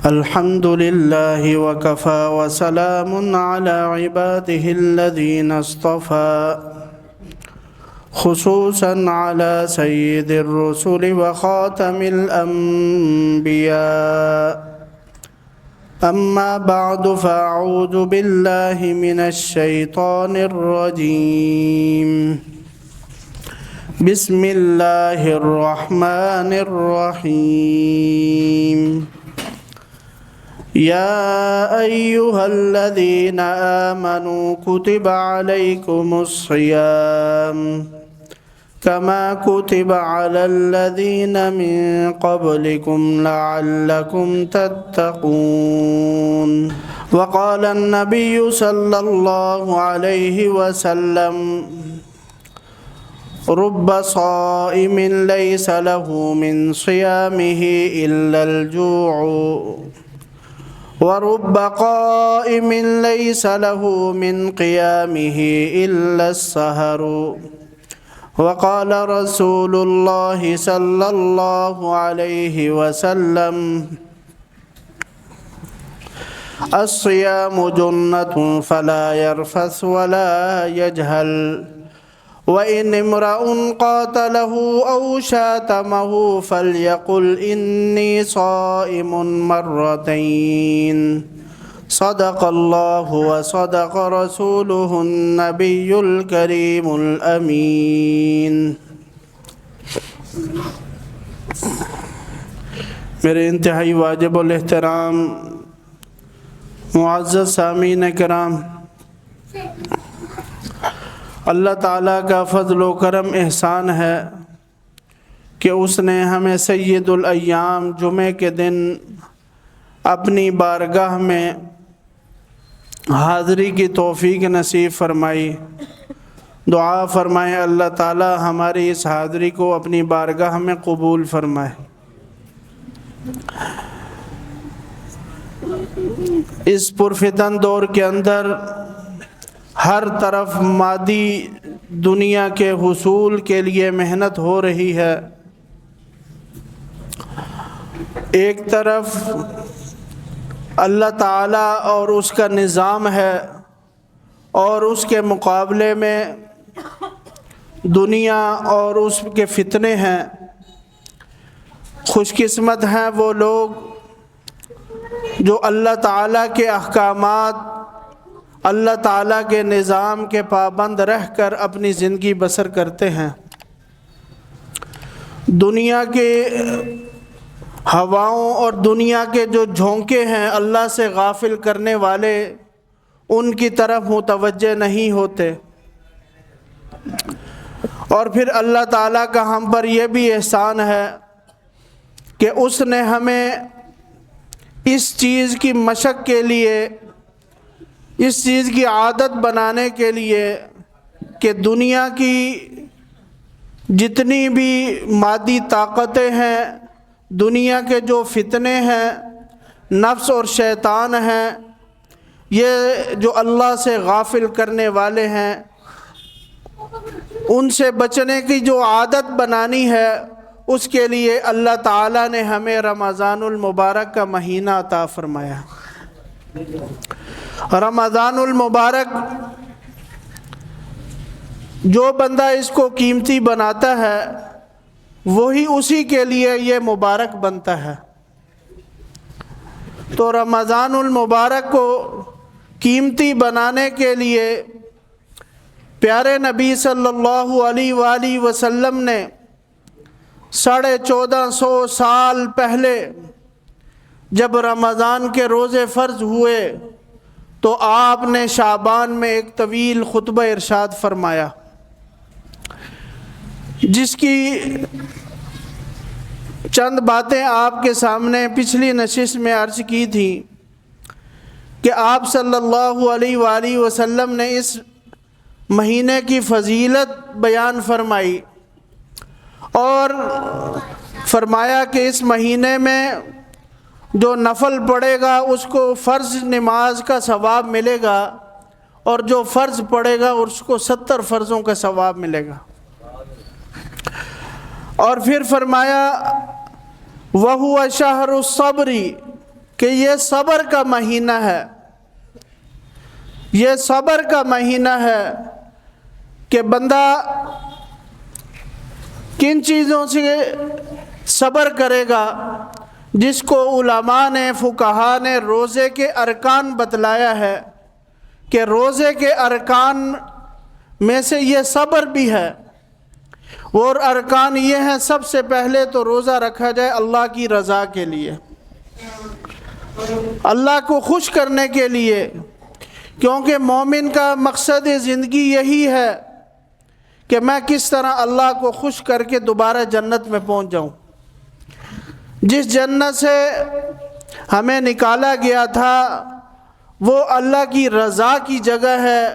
الحمد لله وكفى وسلام على عباده الذين اصطفى خصوصا على سيد الرسل وخاتم الأنبياء أما بعد فأعوذ بالله من الشيطان الرجيم بسم الله الرحمن الرحيم يا أيها الذين آمنوا كتب عليكم الصيام كما كتب على الذين من قبلكم لعلكم تتقون وقال النبي صلى الله عليه وسلم رب صائم ليس له من صيامه إلا الجوع ورب قائم ليس له من قيامه إلا السهر وقال رسول الله صلى الله عليه وسلم الصيام جنة فلا يرفث ولا يجهل وإن امرؤ قاتله أو شاتمه فليقل إني صائم مرتين صدق الله وصدق رسوله النبي الكريم الأمين میرے انتہائی واجب الاحترام معزز سامعین کرام، اللہ تعالیٰ کا فضل و کرم احسان ہے کہ اس نے ہمیں سید الایام جمعے کے دن اپنی بارگاہ میں حاضری کی توفیق نصیب فرمائی۔ دعا فرمائیں اللہ تعالیٰ ہماری اس حاضری کو اپنی بارگاہ میں قبول فرمائے۔ اس پرفتن دور کے اندر ہر طرف مادی دنیا کے حصول کے لیے محنت ہو رہی ہے، ایک طرف اللہ تعالیٰ اور اس کا نظام ہے اور اس کے مقابلے میں دنیا اور اس کے فتنے ہیں۔ خوش قسمت ہیں وہ لوگ جو اللہ تعالیٰ کے احکامات، اللہ تعالیٰ کے نظام کے پابند رہ کر اپنی زندگی بسر کرتے ہیں۔ دنیا کے ہواؤں اور دنیا کے جو جھونکے ہیں اللہ سے غافل کرنے والے ان کی طرف متوجہ نہیں ہوتے، اور پھر اللہ تعالیٰ کا ہم پر یہ بھی احسان ہے کہ اس نے ہمیں اس چیز کی مشق کے لیے، اس چیز کی عادت بنانے کے لیے کہ دنیا کی جتنی بھی مادی طاقتیں ہیں، دنیا کے جو فتنے ہیں، نفس اور شیطان ہیں، یہ جو اللہ سے غافل کرنے والے ہیں، ان سے بچنے کی جو عادت بنانی ہے، اس کے لیے اللہ تعالیٰ نے ہمیں رمضان المبارک کا مہینہ عطا فرمایا۔ رمضان المبارک جو بندہ اس کو قیمتی بناتا ہے وہی اسی کے لیے یہ مبارک بنتا ہے۔ تو رمضان المبارک کو قیمتی بنانے کے لیے پیارے نبی صلی اللہ علیہ وآلہ وسلم نے 1450 سال پہلے جب رمضان کے روزے فرض ہوئے تو آپ نے شعبان میں ایک طویل خطبہ ارشاد فرمایا، جس کی چند باتیں آپ کے سامنے پچھلی نشست میں عرض کی تھی کہ آپ صلی اللہ علیہ وآلہ وسلم نے اس مہینے کی فضیلت بیان فرمائی اور فرمایا کہ اس مہینے میں جو نفل پڑھے گا اس کو فرض نماز کا ثواب ملے گا، اور جو فرض پڑھے گا اس کو 70 فرضوں کا ثواب ملے گا۔ اور پھر فرمایا وَهُوَ شَهْرُ الصَّبْرِ کہ یہ صبر کا مہینہ ہے، یہ صبر کا مہینہ ہے کہ بندہ کن چیزوں سے صبر کرے گا، جس کو علماء نے، فقہا نے روزے کے ارکان بتلایا ہے کہ روزے کے ارکان میں سے یہ صبر بھی ہے۔ اور ارکان یہ ہیں، سب سے پہلے تو روزہ رکھا جائے اللہ کی رضا کے لیے، اللہ کو خوش کرنے کے لیے، کیونکہ مومن کا مقصد زندگی یہی ہے کہ میں کس طرح اللہ کو خوش کر کے دوبارہ جنت میں پہنچ جاؤں۔ جس جنت سے ہمیں نکالا گیا تھا وہ اللہ کی رضا کی جگہ ہے،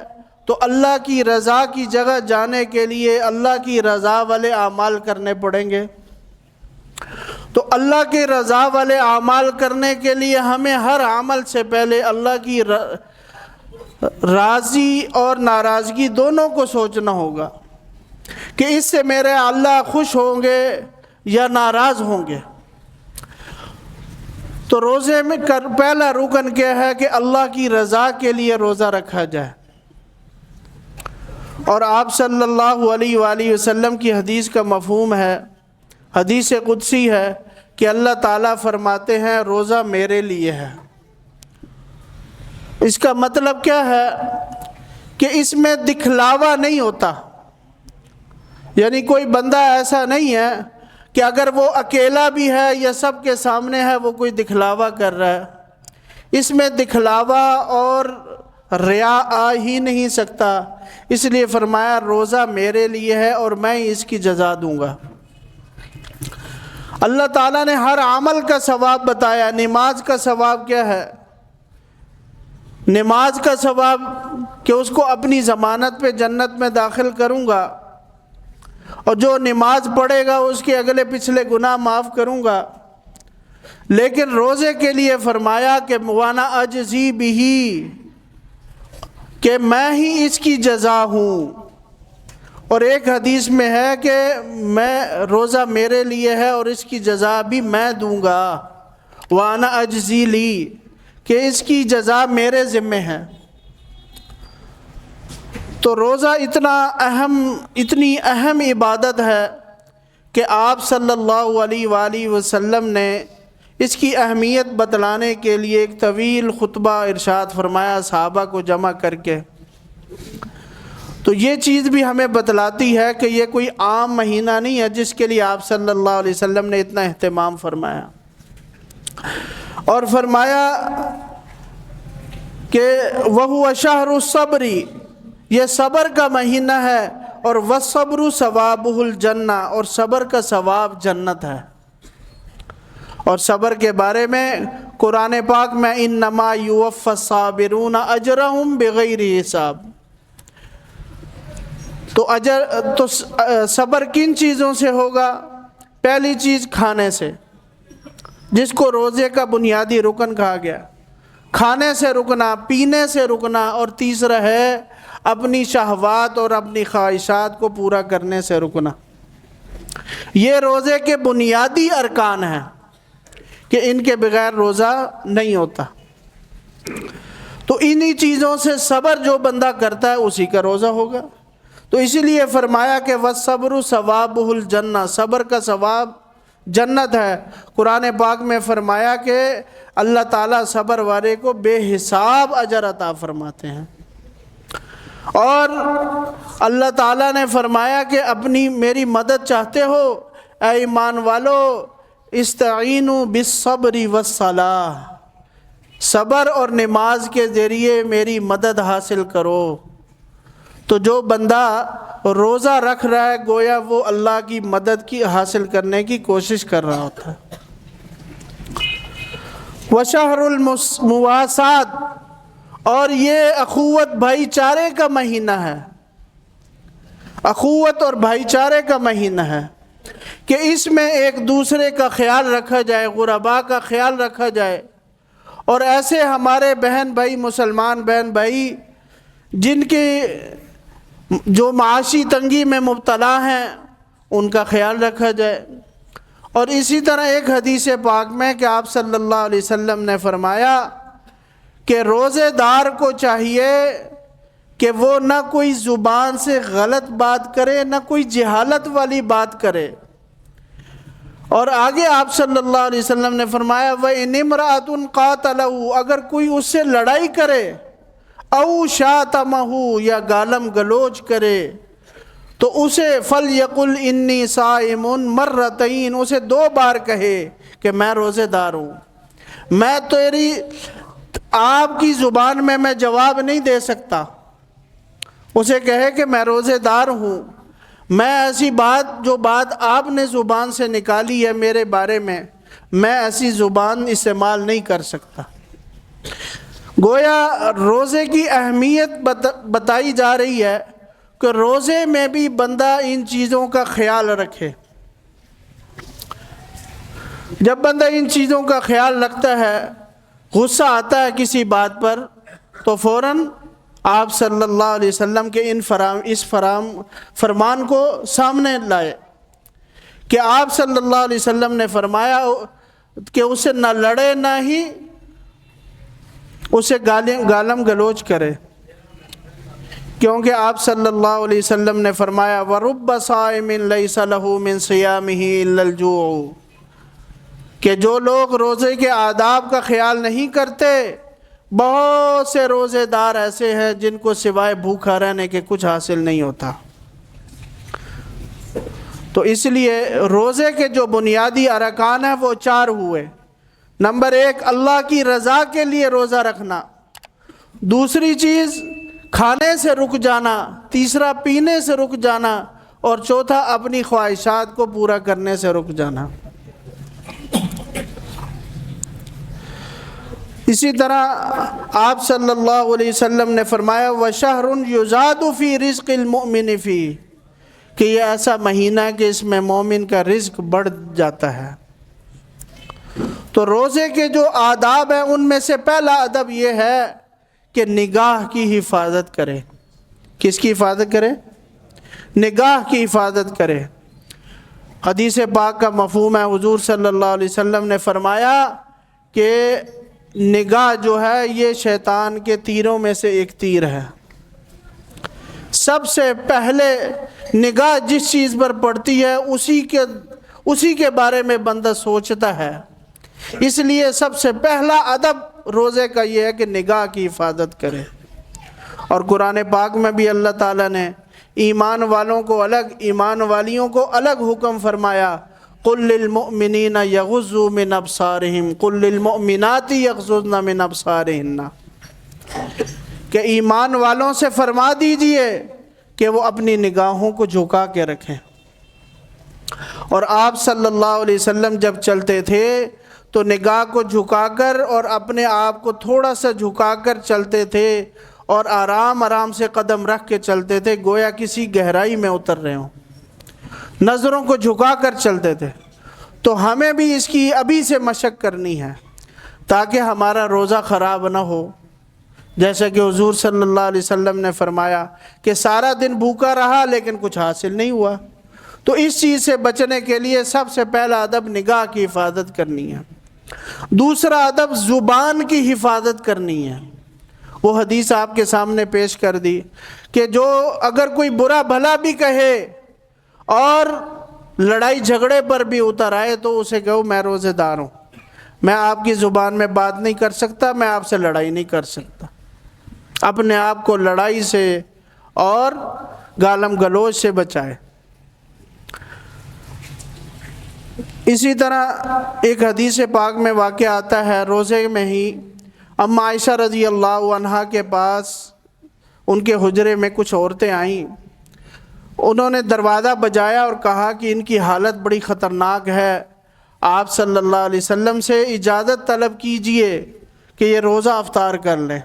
تو اللہ کی رضا کی جگہ جانے کے لیے اللہ کی رضا والے اعمال کرنے پڑیں گے۔ تو اللہ کی رضا والے اعمال کرنے کے لیے ہمیں ہر عمل سے پہلے اللہ کی راضی اور ناراضگی دونوں کو سوچنا ہوگا کہ اس سے میرے اللہ خوش ہوں گے یا ناراض ہوں گے۔ تو روزے میں پہلا رکن کیا ہے کہ اللہ کی رضا کے لیے روزہ رکھا جائے۔ اور آپ صلی اللہ علیہ وآلہ وسلم کی حدیث کا مفہوم ہے، حدیث قدسی ہے کہ اللہ تعالیٰ فرماتے ہیں روزہ میرے لیے ہے۔ اس کا مطلب کیا ہے کہ اس میں دکھلاوا نہیں ہوتا، یعنی کوئی بندہ ایسا نہیں ہے کہ اگر وہ اکیلا بھی ہے یا سب کے سامنے ہے وہ کوئی دکھلاوا کر رہا ہے۔ اس میں دکھلاوا اور ریا آ ہی نہیں سکتا، اس لیے فرمایا روزہ میرے لیے ہے اور میں اس کی جزا دوں گا۔ اللہ تعالیٰ نے ہر عمل کا ثواب بتایا۔ نماز کا ثواب کیا ہے؟ نماز کا ثواب کہ اس کو اپنی ضمانت پہ جنت میں داخل کروں گا، اور جو نماز پڑھے گا اس کے اگلے پچھلے گناہ معاف کروں گا۔ لیکن روزے کے لیے فرمایا کہ وانا اجزی بہی، کہ میں ہی اس کی جزا ہوں۔ اور ایک حدیث میں ہے کہ روزہ میرے لیے ہے اور اس کی جزا بھی میں دوں گا، وانا اجزی لی، کہ اس کی جزا میرے ذمہ ہے۔ تو روزہ اتنی اہم عبادت ہے کہ آپ صلی اللہ علیہ وآلہ وسلم نے اس کی اہمیت بتلانے کے لیے ایک طویل خطبہ ارشاد فرمایا صحابہ کو جمع کر کے۔ تو یہ چیز بھی ہمیں بتلاتی ہے کہ یہ کوئی عام مہینہ نہیں ہے جس کے لیے آپ صلی اللہ علیہ وسلم نے اتنا اہتمام فرمایا۔ اور فرمایا کہ وَهُوَ شَهْرُ الصَّبْرِ، یہ صبر کا مہینہ ہے، اور وَالصَّبْرُ ثَوَابُهُ الْجَنَّةُ، اور صبر کا ثواب جنت ہے۔ اور صبر کے بارے میں قرآن پاک میں اِنَّمَا يُوَفَّى الصَّابِرُونَ أَجْرَهُمْ بِغَيْرِ حساب۔ تو صبر کن چیزوں سے ہوگا؟ پہلی چیز کھانے سے، جس کو روزے کا بنیادی رکن کہا گیا، کھانے سے رکنا، پینے سے رکنا، اور تیسرا ہے اپنی شہوات اور اپنی خواہشات کو پورا کرنے سے رکنا۔ یہ روزے کے بنیادی ارکان ہیں کہ ان کے بغیر روزہ نہیں ہوتا۔ تو انہی چیزوں سے صبر جو بندہ کرتا ہے اسی کا روزہ ہوگا۔ تو اسی لیے فرمایا کہ وَالصَّبْرُ ثَوَابُهُ الْجَنَّةُ، صبر کا ثواب جنت ہے۔ قرآن پاک میں فرمایا کہ اللہ تعالیٰ صبر والے کو بے حساب اجر عطا فرماتے ہیں۔ اور اللہ تعالیٰ نے فرمایا کہ میری مدد چاہتے ہو اے ایمان والو، استعینوا بالصبر والصلاۃ، صبر اور نماز کے ذریعے میری مدد حاصل کرو۔ تو جو بندہ روزہ رکھ رہا ہے گویا وہ اللہ کی مدد کی حاصل کرنے کی کوشش کر رہا ہوتا ہے۔ وشہر المواسات، اور یہ اخوت بھائی چارے کا مہینہ ہے، اخوت اور بھائی چارے کا مہینہ ہے کہ اس میں ایک دوسرے کا خیال رکھا جائے، غرباء کا خیال رکھا جائے، اور ایسے ہمارے بہن بھائی، مسلمان بہن بھائی جن کے جو معاشی تنگی میں مبتلا ہیں ان کا خیال رکھا جائے۔ اور اسی طرح ایک حدیث پاک میں کہ آپ صلی اللہ علیہ وسلم نے فرمایا کہ روزے دار کو چاہیے کہ وہ نہ کوئی زبان سے غلط بات کرے، نہ کوئی جہالت والی بات کرے۔ اور آگے آپ صلی اللہ علیہ وسلم نے فرمایا وَإِنِ امْرَأَةٌ قَاتَلَهُ، اگر کوئی اس سے لڑائی کرے، او شاتمہ، یا گالم گلوچ کرے، تو اسے فَلْيَقُلْ إِنِّي صَائِمٌ مَرَّتَيْن، اسے 2 بار کہے کہ میں روزے دار ہوں۔ میں تیری آپ کی زبان میں جواب نہیں دے سکتا، اسے کہے کہ میں روزے دار ہوں، میں ایسی بات جو بات آپ نے زبان سے نکالی ہے میرے بارے میں ایسی زبان استعمال نہیں کر سکتا۔ گویا روزے کی اہمیت بتائی جا رہی ہے کہ روزے میں بھی بندہ ان چیزوں کا خیال رکھے۔ جب بندہ ان چیزوں کا خیال رکھتا ہے، غصہ آتا ہے کسی بات پر، تو فوراً آپ صلی اللہ علیہ وسلم کے اس فرمان کو سامنے لائے کہ آپ صلی اللہ علیہ وسلم نے فرمایا کہ اسے نہ لڑے نہ ہی اسے گالم گلوچ کرے، کیونکہ آپ صلی اللہ علیہ وسلم نے فرمایا وَرُبَّ صَائِمٍ لَيْسَ لَهُ مِنْ صِيَامِهِ إِلَّا الْجُوعُ، کہ جو لوگ روزے کے آداب کا خیال نہیں کرتے، بہت سے روزے دار ایسے ہیں جن کو سوائے بھوکا رہنے کے کچھ حاصل نہیں ہوتا۔ تو اس لیے روزے کے جو بنیادی ارکان ہیں وہ 4 ہوئے۔ نمبر 1، اللہ کی رضا کے لیے روزہ رکھنا، دوسری چیز کھانے سے رک جانا، تیسرا پینے سے رک جانا، اور چوتھا اپنی خواہشات کو پورا کرنے سے رک جانا۔ اسی طرح آپ صلی اللہ علیہ وسلم نے فرمایا وَشَهْرٌ يُزَادُ فِي رِزْقِ الْمُؤْمِنِ فِيهِ، کہ یہ ایسا مہینہ ہے کہ اس میں مومن کا رزق بڑھ جاتا ہے۔ تو روزے کے جو آداب ہیں ان میں سے پہلا ادب یہ ہے کہ نگاہ کی حفاظت کرے۔ کس کی حفاظت کرے؟ نگاہ کی حفاظت کرے۔ حدیث پاک کا مفہوم ہے، حضور صلی اللہ علیہ وسلم نے فرمایا کہ نگاہ جو ہے یہ شیطان کے تیروں میں سے ایک تیر ہے۔ سب سے پہلے نگاہ جس چیز پر پڑتی ہے اسی کے بارے میں بندہ سوچتا ہے۔ اس لیے سب سے پہلا ادب روزے کا یہ ہے کہ نگاہ کی حفاظت کرے۔ اور قرآن پاک میں بھی اللہ تعالیٰ نے ایمان والوں کو الگ، ایمان والیوں کو الگ حکم فرمایا، قُلْ لِلْمُؤْمِنِينَ يَغُضُّوا مِنْ أَبْصَارِهِمْ قُلْ لِلْمُؤْمِنَاتِ يَغْضُضْنَ مِنْ أَبْصَارِهِنَّ، کہ ایمان والوں سے فرما دیجئے کہ وہ اپنی نگاہوں کو جھکا کے رکھیں۔ اور آپ صلی اللہ علیہ وسلم جب چلتے تھے تو نگاہ کو جھکا کر اور اپنے آپ کو تھوڑا سا جھکا کر چلتے تھے، اور آرام آرام سے قدم رکھ کے چلتے تھے، گویا کسی گہرائی میں اتر رہے ہوں، نظروں کو جھکا کر چلتے تھے۔ تو ہمیں بھی اس کی ابھی سے مشق کرنی ہے تاکہ ہمارا روزہ خراب نہ ہو۔ جیسا کہ حضور صلی اللہ علیہ وسلم نے فرمایا کہ سارا دن بھوکا رہا لیکن کچھ حاصل نہیں ہوا۔ تو اس چیز سے بچنے کے لیے سب سے پہلا ادب نگاہ کی حفاظت کرنی ہے۔ دوسرا ادب زبان کی حفاظت کرنی ہے۔ وہ حدیث آپ کے سامنے پیش کر دی کہ جو اگر کوئی برا بھلا بھی کہے اور لڑائی جھگڑے پر بھی اتر آئے تو اسے کہو میں روزے دار ہوں، میں آپ کی زبان میں بات نہیں کر سکتا، میں آپ سے لڑائی نہیں کر سکتا۔ اپنے آپ کو لڑائی سے اور گالم گلوچ سے بچائے۔ اسی طرح ایک حدیث پاک میں واقع آتا ہے، روزے میں ہی اما عائشہ رضی اللہ عنہا کے پاس ان کے حجرے میں کچھ عورتیں آئیں، انہوں نے دروازہ بجایا اور کہا کہ ان کی حالت بڑی خطرناک ہے، آپ صلی اللہ علیہ وسلم سے اجازت طلب کیجئے کہ یہ روزہ افطار کر لیں۔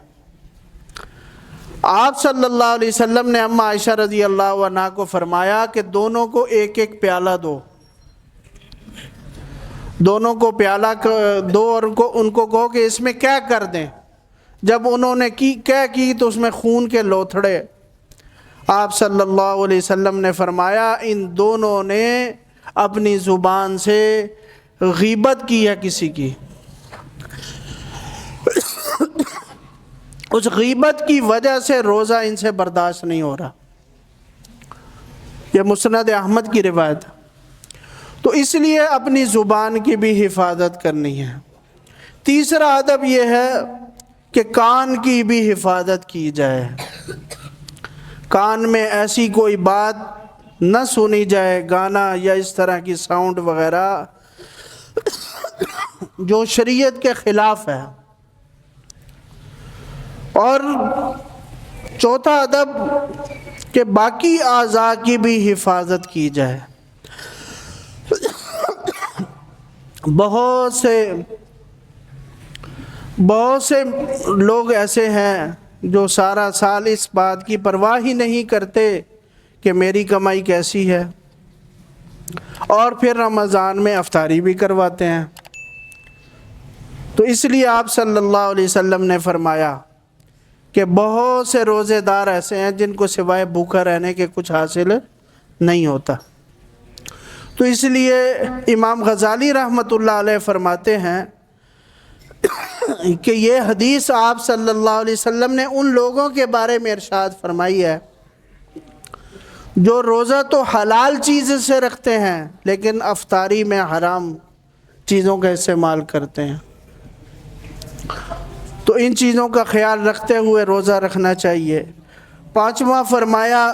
آپ صلی اللہ علیہ وسلم نے اما عائشہ رضی اللہ عنہا کو فرمایا کہ دونوں کو ایک ایک پیالہ دو، دونوں کو پیالہ دو اور ان کو کہو کہ اس میں کیا کر دیں۔ جب انہوں نے کیا کی تو اس میں خون کے لوتھڑے۔ آپ صلی اللہ علیہ وسلم نے فرمایا ان دونوں نے اپنی زبان سے غیبت کی ہے کسی کی، اس غیبت کی وجہ سے روزہ ان سے برداشت نہیں ہو رہا۔ یہ مسند احمد کی روایت ہے۔ تو اس لیے اپنی زبان کی بھی حفاظت کرنی ہے۔ تیسرا ادب یہ ہے کہ کان کی بھی حفاظت کی جائے، کان میں ایسی کوئی بات نہ سنی جائے، گانا یا اس طرح کی ساؤنڈ وغیرہ جو شریعت کے خلاف ہے۔ اور چوتھا ادب کہ باقی اعضاء کی بھی حفاظت کی جائے۔ بہت سے لوگ ایسے ہیں جو سارا سال اس بات کی پرواہ ہی نہیں کرتے کہ میری کمائی کیسی ہے، اور پھر رمضان میں افطاری بھی کرواتے ہیں۔ تو اس لیے آپ صلی اللہ علیہ وسلم نے فرمایا کہ بہت سے روزے دار ایسے ہیں جن کو سوائے بھوکا رہنے کے کچھ حاصل نہیں ہوتا۔ تو اس لیے امام غزالی رحمۃ اللہ علیہ فرماتے ہیں کہ یہ حدیث آپ صلی اللہ علیہ وسلم نے ان لوگوں کے بارے میں ارشاد فرمائی ہے جو روزہ تو حلال چیز سے رکھتے ہیں لیکن افطاری میں حرام چیزوں کا استعمال کرتے ہیں۔ تو ان چیزوں کا خیال رکھتے ہوئے روزہ رکھنا چاہیے۔ پانچواں فرمایا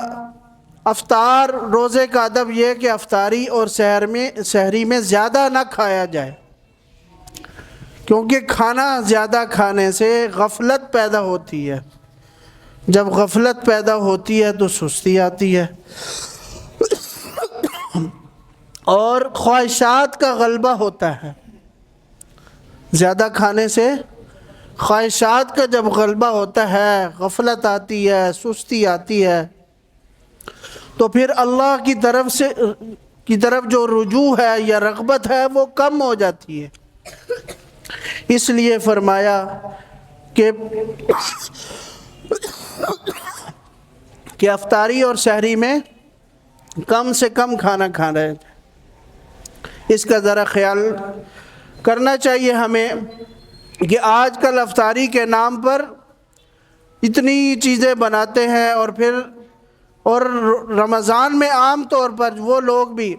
افطار، روزے کا ادب یہ کہ افطاری اور سحری میں زیادہ نہ کھایا جائے، کیونکہ کھانا زیادہ کھانے سے غفلت پیدا ہوتی ہے، جب غفلت پیدا ہوتی ہے تو سستی آتی ہے، اور خواہشات کا غلبہ ہوتا ہے۔ زیادہ کھانے سے خواہشات کا جب غلبہ ہوتا ہے، غفلت آتی ہے، سستی آتی ہے، تو پھر اللہ کی طرف جو رجوع ہے یا رغبت ہے وہ کم ہو جاتی ہے۔ اس لیے فرمایا کہ افطاری اور سحری میں کم سے کم کھانا کھانا ہے۔ اس کا ذرا خیال کرنا چاہیے ہمیں کہ آج کل افطاری کے نام پر اتنی چیزیں بناتے ہیں، اور رمضان میں عام طور پر وہ لوگ بھی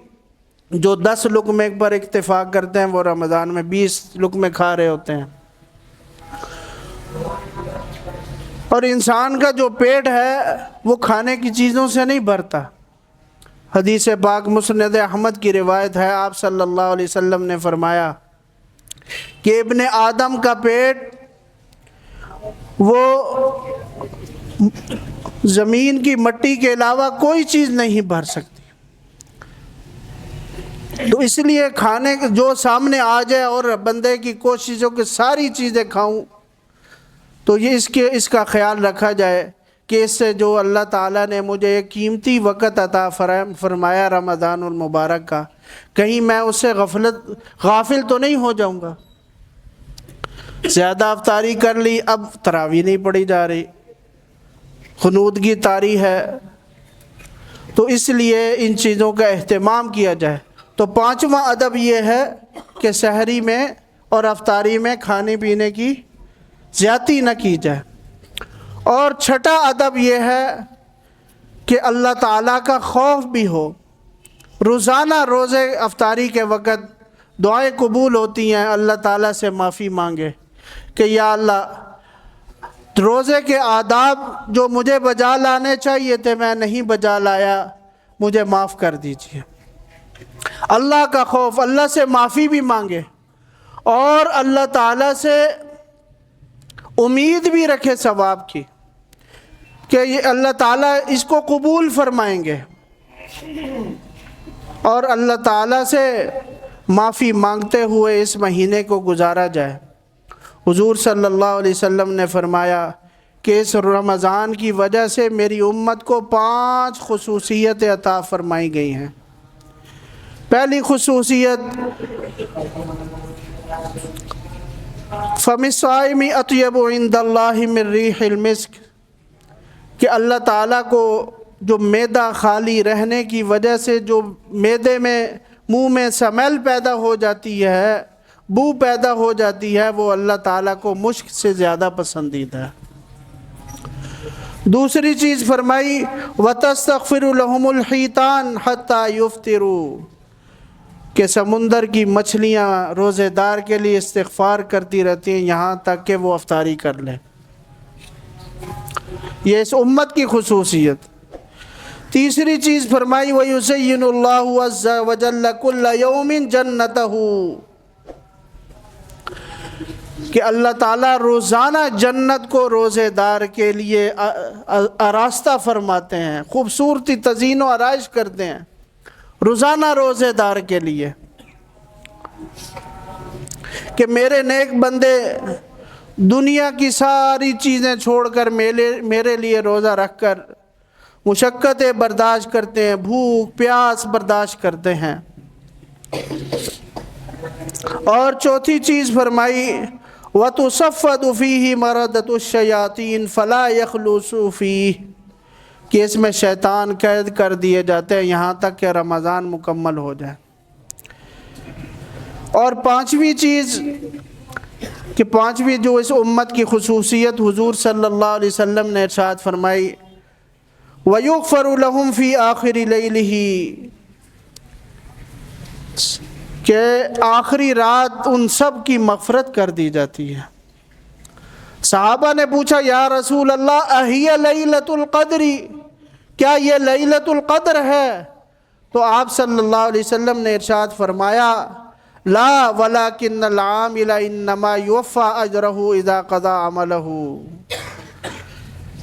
جو 10 لقمے پر اتفاق کرتے ہیں وہ رمضان میں 20 لقمے کھا رہے ہوتے ہیں۔ اور انسان کا جو پیٹ ہے وہ کھانے کی چیزوں سے نہیں بھرتا۔ حدیث پاک مسند احمد کی روایت ہے، آپ صلی اللہ علیہ وسلم نے فرمایا کہ ابن آدم کا پیٹ وہ زمین کی مٹی کے علاوہ کوئی چیز نہیں بھر سکتی۔ تو اس لیے کھانے جو سامنے آ جائے اور بندے کی کوشش ہو کہ ساری چیزیں کھاؤں، تو یہ اس کا خیال رکھا جائے کہ اس سے جو اللہ تعالیٰ نے مجھے ایک قیمتی وقت عطا فرمایا رمضان المبارک کا، کہیں میں اس سے غافل تو نہیں ہو جاؤں گا۔ زیادہ افطاری کر لی، اب تراویح نہیں پڑھی جا رہی، خنودگی طاری ہے، تو اس لیے ان چیزوں کا اہتمام کیا جائے۔ تو پانچواں ادب یہ ہے کہ سحری میں اور افطاری میں کھانے پینے کی زیادتی نہ کی جائے۔ اور چھٹا ادب یہ ہے کہ اللہ تعالیٰ کا خوف بھی ہو۔ روزانہ روزے افطاری کے وقت دعائیں قبول ہوتی ہیں، اللہ تعالیٰ سے معافی مانگے کہ یا اللہ روزے کے آداب جو مجھے بجا لانے چاہیے تھے میں نہیں بجا لایا، مجھے معاف کر دیجیے۔ اللہ کا خوف، اللہ سے معافی بھی مانگے، اور اللہ تعالیٰ سے امید بھی رکھے ثواب کی کہ یہ اللہ تعالیٰ اس کو قبول فرمائیں گے، اور اللہ تعالیٰ سے معافی مانگتے ہوئے اس مہینے کو گزارا جائے۔ حضور صلی اللہ علیہ وسلم نے فرمایا کہ اس رمضان کی وجہ سے میری امت کو 5 خصوصیتیں عطا فرمائی گئی ہیں۔ پہلی خصوصیت فَمِ الصَّائِمِ أَطْيَبُ عِندَ اللَّهِ مِن رِّيحِ الْمِسْكِ، کہ اللہ تعالیٰ کو جو معدہ خالی رہنے کی وجہ سے جو معدے میں منہ میں سمیل پیدا ہو جاتی ہے، بو پیدا ہو جاتی ہے، وہ اللہ تعالیٰ کو مشک سے زیادہ پسندیدہ ہے۔ دوسری چیز فرمائی وَتَسْتَغْفِرُ لَهُمُ الْحِيتَانُ حَتَّى يُفْطِرُوا، کہ سمندر کی مچھلیاں روزے دار کے لیے استغفار کرتی رہتی ہیں یہاں تک کہ وہ افطاری کر لیں۔ یہ اس امت کی خصوصیت۔ تیسری چیز فرمائی وَيُزَيِّنُ اللَّهُ عَزَّ وَجَلَّ كُلَّ يَوْمٍ جَنَّتَهُ، کہ اللہ تعالیٰ روزانہ جنت کو روزے دار کے لیے آراستہ فرماتے ہیں، خوبصورتی تزئین و آرائش کرتے ہیں روزانہ روزے دار کے لیے، کہ میرے نیک بندے دنیا کی ساری چیزیں چھوڑ کر میرے لیے روزہ رکھ کر مشقتیں برداشت کرتے ہیں، بھوک پیاس برداشت کرتے ہیں۔ اور چوتھی چیز فرمائی وَتُصَفَّدُ فِيهِ مَرَدَةُ الشَّيَاطِينِ فَلَا يَخْلُصُ فِيهِ، کہ اس میں شیطان قید کر دیے جاتے ہیں یہاں تک کہ رمضان مکمل ہو جائے۔ اور پانچویں چیز کہ پانچویں جو اس امت کی خصوصیت حضور صلی اللہ علیہ وسلم نے ارشاد فرمائی وَيُغْفَرُ لَهُمْ فِي آخِرِ لَيْلِهِ، کہ آخری رات ان سب کی مغفرت کر دی جاتی ہے۔ صحابہ نے پوچھا یا رسول اللہ اَهِيَ لَيْلَةُ الْقَدْرِ، کیا یہ لیلۃ القدر ہے؟ تو آپ صلی اللہ علیہ وسلم نے ارشاد فرمایا لا ولكن العامل انما يوفى اجره اذا قضى عمله،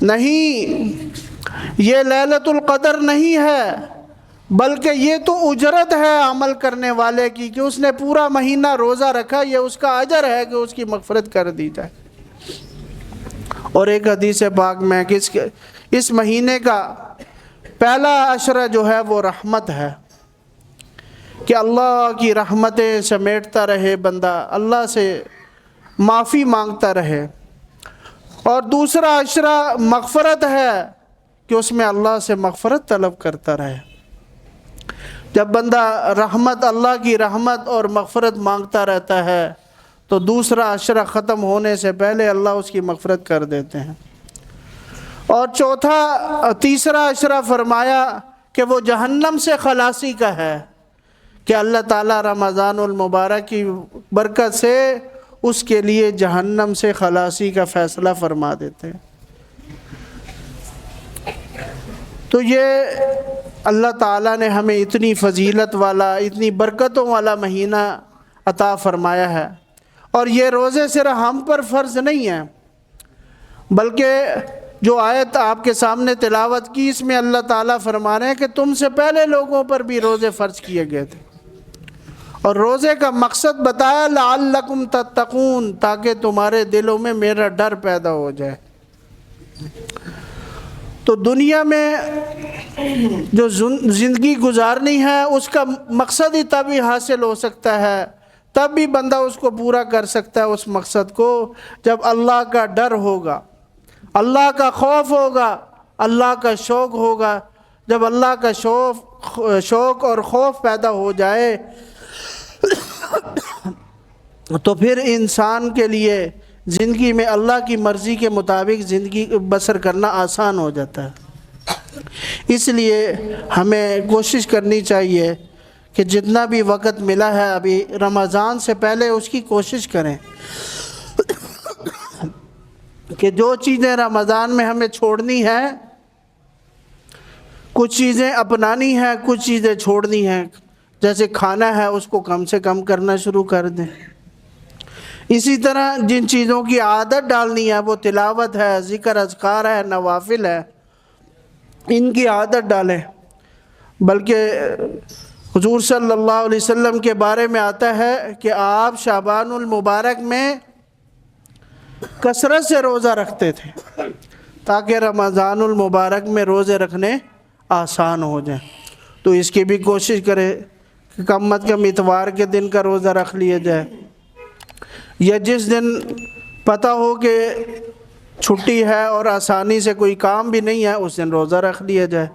نہیں یہ لیلۃ القدر نہیں ہے بلکہ یہ تو اجرت ہے عمل کرنے والے کی، کہ اس نے پورا مہینہ روزہ رکھا، یہ اس کا اجر ہے کہ اس کی مغفرت کر دی جائے۔ اور ایک حدیث پاک میں کہ اس مہینے کا پہلا عشرہ جو ہے وہ رحمت ہے، کہ اللہ کی رحمتیں سمیٹتا رہے بندہ، اللہ سے معافی مانگتا رہے۔ اور دوسرا عشرہ مغفرت ہے کہ اس میں اللہ سے مغفرت طلب کرتا رہے۔ جب بندہ رحمت اللہ کی رحمت اور مغفرت مانگتا رہتا ہے تو دوسرا عشرہ ختم ہونے سے پہلے اللہ اس کی مغفرت کر دیتے ہیں۔ اور تیسرا عشرہ فرمایا کہ وہ جہنم سے خلاصی کا ہے، کہ اللہ تعالیٰ رمضان المبارک کی برکت سے اس کے لیے جہنم سے خلاصی کا فیصلہ فرما دیتے ہیں۔ تو یہ اللہ تعالیٰ نے ہمیں اتنی فضیلت والا اتنی برکتوں والا مہینہ عطا فرمایا ہے، اور یہ روزے صرف ہم پر فرض نہیں ہیں، بلکہ جو آیت آپ کے سامنے تلاوت کی اس میں اللہ تعالیٰ فرما رہے ہیں کہ تم سے پہلے لوگوں پر بھی روزے فرض کیے گئے تھے، اور روزے کا مقصد بتایا لعلکم تتقون، تاکہ تمہارے دلوں میں میرا ڈر پیدا ہو جائے۔ تو دنیا میں جو زندگی گزارنی ہے اس کا مقصد ہی تب ہی حاصل ہو سکتا ہے، تب بھی بندہ اس کو پورا کر سکتا ہے اس مقصد کو جب اللہ کا ڈر ہوگا، اللہ کا خوف ہوگا، اللہ کا شوق ہوگا۔ جب اللہ کا شوق اور خوف پیدا ہو جائے تو پھر انسان کے لیے زندگی میں اللہ کی مرضی کے مطابق زندگی بسر کرنا آسان ہو جاتا ہے۔ اس لیے ہمیں کوشش کرنی چاہیے کہ جتنا بھی وقت ملا ہے ابھی رمضان سے پہلے اس کی کوشش کریں کہ جو چیزیں رمضان میں ہمیں چھوڑنی ہے، کچھ چیزیں اپنانی ہیں، کچھ چیزیں چھوڑنی ہیں۔ جیسے کھانا ہے اس کو کم سے کم کرنا شروع کر دیں۔ اسی طرح جن چیزوں کی عادت ڈالنی ہے، وہ تلاوت ہے، ذکر اذکار ہے، نوافل ہے، ان کی عادت ڈالیں۔ بلکہ حضور صلی اللہ علیہ وسلم کے بارے میں آتا ہے کہ آپ شعبان المبارک میں کثرت سے روزہ رکھتے تھے تاکہ رمضان المبارک میں روزے رکھنے آسان ہو جائیں۔ تو اس کی بھی کوشش کرے کہ کم از کم اتوار کے دن کا روزہ رکھ لیا جائے، یا جس دن پتہ ہو کہ چھٹی ہے اور آسانی سے کوئی کام بھی نہیں ہے اس دن روزہ رکھ لیا جائے۔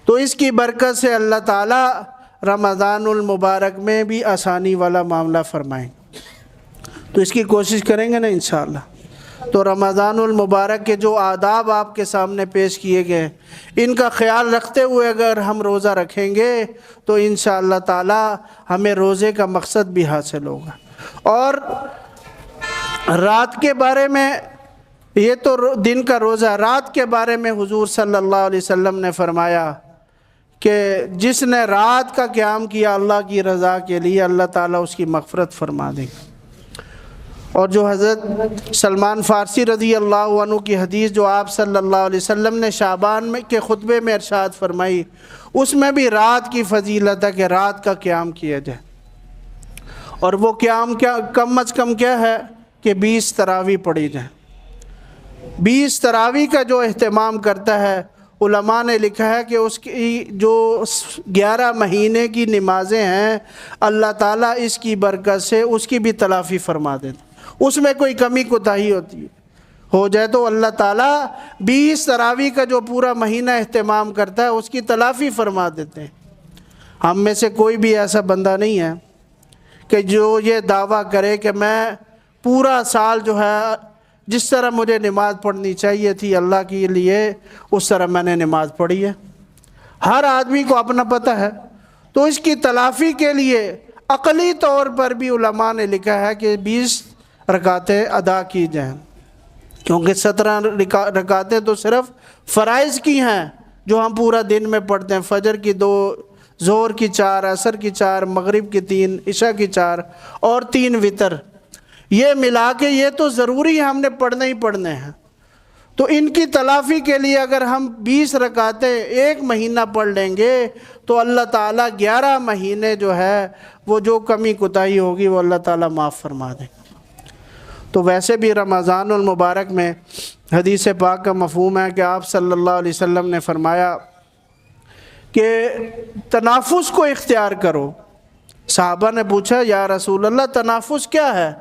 تو اس کی برکت سے اللہ تعالیٰ رمضان المبارک میں بھی آسانی والا معاملہ فرمائیں، تو اس کی کوشش کریں گے نا انشاءاللہ۔ تو رمضان المبارک کے جو آداب آپ کے سامنے پیش کیے گئے، ان کا خیال رکھتے ہوئے اگر ہم روزہ رکھیں گے تو انشاءاللہ تعالی ہمیں روزے کا مقصد بھی حاصل ہوگا۔ اور رات کے بارے میں، یہ تو دن کا روزہ، رات کے بارے میں حضور صلی اللہ علیہ وسلم نے فرمایا کہ جس نے رات کا قیام کیا اللہ کی رضا کے لیے، اللہ تعالیٰ اس کی مغفرت فرما دے گا۔ اور جو حضرت سلمان فارسی رضی اللہ عنہ کی حدیث جو آپ صلی اللہ علیہ وسلم نے شعبان میں کے خطبے میں ارشاد فرمائی، اس میں بھی رات کی فضیلت ہے کہ رات کا قیام کیا جائے۔ اور وہ قیام کیا کم از کم کیا ہے کہ 20 تراویح پڑھی جائیں۔ 20 تراویح کا جو اہتمام کرتا ہے، علماء نے لکھا ہے کہ اس کی جو 11 مہینے کی نمازیں ہیں، اللہ تعالیٰ اس کی برکت سے اس کی بھی تلافی فرما دیتا۔ اس میں کوئی کمی کوتاہی ہو جائے تو اللہ تعالیٰ 20 تراویح کا جو پورا مہینہ اہتمام کرتا ہے اس کی تلافی فرما دیتے ہیں۔ ہم میں سے کوئی بھی ایسا بندہ نہیں ہے کہ جو یہ دعویٰ کرے کہ میں پورا سال جو ہے جس طرح مجھے نماز پڑھنی چاہیے تھی اللہ کے لیے اس طرح میں نے نماز پڑھی ہے۔ ہر آدمی کو اپنا پتہ ہے، تو اس کی تلافی کے لیے عقلی طور پر بھی علماء نے لکھا ہے کہ 20 رکعتیں ادا کی جائیں، کیونکہ 17 رکعتیں تو صرف فرائض کی ہیں جو ہم پورا دن میں پڑھتے ہیں، فجر کی 2، ظہر کی 4، عصر کی 4، مغرب کی 3، عشاء کی 4 اور 3 وتر، یہ ملا کے یہ تو ضروری ہے ہم نے پڑھنے ہی پڑھنے ہیں۔ تو ان کی تلافی کے لیے اگر ہم 20 رکعتیں ایک مہینہ پڑھ لیں گے تو اللہ تعالیٰ 11 مہینے جو ہے وہ جو کمی کوتاہی ہوگی وہ اللہ تعالیٰ معاف فرما دیں۔ تو ویسے بھی رمضان المبارک میں حدیث پاک کا مفہوم ہے کہ آپ صلی اللہ علیہ وسلم نے فرمایا کہ تنافس کو اختیار کرو۔ صحابہ نے پوچھا یا رسول اللہ تنافس کیا ہے؟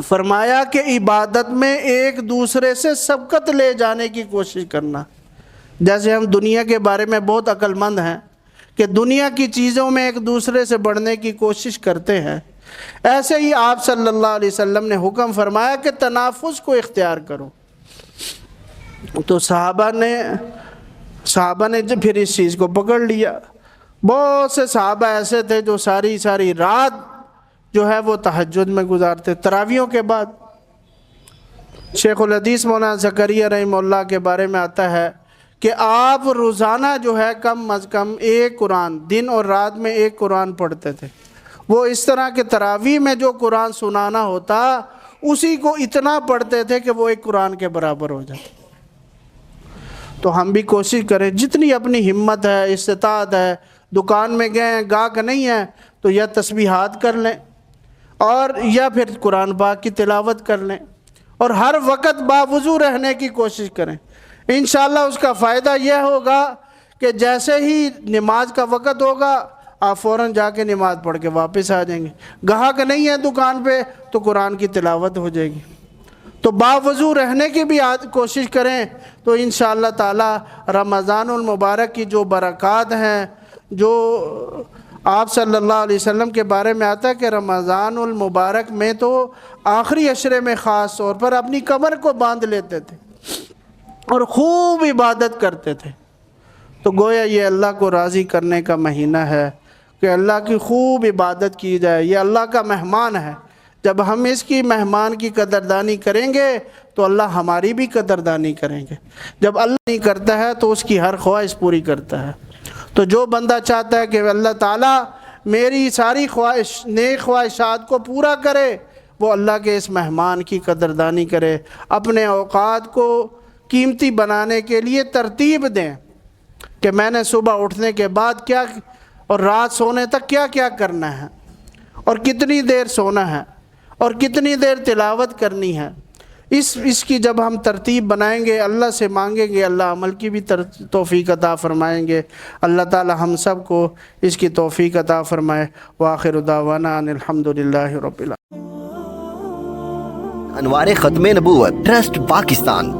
فرمایا کہ عبادت میں ایک دوسرے سے سبقت لے جانے کی کوشش کرنا۔ جیسے ہم دنیا کے بارے میں بہت عقل مند ہیں کہ دنیا کی چیزوں میں ایک دوسرے سے بڑھنے کی کوشش کرتے ہیں، ایسے ہی آپ صلی اللہ علیہ وسلم نے حکم فرمایا کہ تنافس کو اختیار کرو۔ تو صحابہ نے پھر اس چیز کو پکڑ لیا۔ بہت سے صحابہ ایسے تھے جو ساری رات جو ہے وہ تہجد میں گزارتے، تراویحوں کے بعد۔ شیخ الحدیث مولانا زکریا رحمہ اللہ کے بارے میں آتا ہے کہ آپ روزانہ جو ہے کم از کم ایک قرآن، دن اور رات میں ایک قرآن پڑھتے تھے۔ وہ اس طرح کہ تراویح میں جو قرآن سنانا ہوتا اسی کو اتنا پڑھتے تھے کہ وہ ایک قرآن کے برابر ہو جاتا۔ تو ہم بھی کوشش کریں، جتنی اپنی ہمت ہے، استطاعت ہے، دکان میں گئے ہیں، گاہک نہیں ہے تو یا تسبیحات کر لیں اور یا پھر قرآن پاک کی تلاوت کر لیں، اور ہر وقت باوضو رہنے کی کوشش کریں۔ انشاءاللہ اس کا فائدہ یہ ہوگا کہ جیسے ہی نماز کا وقت ہوگا آپ فوراً جا کے نماز پڑھ کے واپس آ جائیں گے۔ گاہک نہیں ہے دکان پہ تو قرآن کی تلاوت ہو جائے گی۔ تو باوضو رہنے کی بھی کوشش کریں تو انشاءاللہ تعالی رمضان المبارک کی جو برکات ہیں، جو آپ صلی اللہ علیہ وسلم کے بارے میں آتا ہے کہ رمضان المبارک میں تو آخری عشرے میں خاص طور پر اپنی کمر کو باندھ لیتے تھے اور خوب عبادت کرتے تھے۔ تو گویا یہ اللہ کو راضی کرنے کا مہینہ ہے کہ اللہ کی خوب عبادت کی جائے۔ یہ اللہ کا مہمان ہے، جب ہم اس کی مہمان کی قدردانی کریں گے تو اللہ ہماری بھی قدردانی کریں گے۔ جب اللہ نہیں کرتا ہے تو اس کی ہر خواہش پوری کرتا ہے۔ تو جو بندہ چاہتا ہے کہ اللہ تعالیٰ میری ساری نیک خواہشات کو پورا کرے، وہ اللہ کے اس مہمان کی قدردانی کرے، اپنے اوقات کو قیمتی بنانے کے لیے ترتیب دیں کہ میں نے صبح اٹھنے کے بعد کیا اور رات سونے تک کیا کیا کرنا ہے، اور کتنی دیر سونا ہے، اور کتنی دیر تلاوت کرنی ہے۔ اس کی جب ہم ترتیب بنائیں گے، اللہ سے مانگیں گے، اللہ عمل کی بھی توفیق عطا فرمائیں گے۔ اللہ تعالی ہم سب کو اس کی توفیق عطا فرمائے۔ وآخر دعوانا ان الحمدللہ رب العالمین۔ انوار ختم نبوت ٹرسٹ پاکستان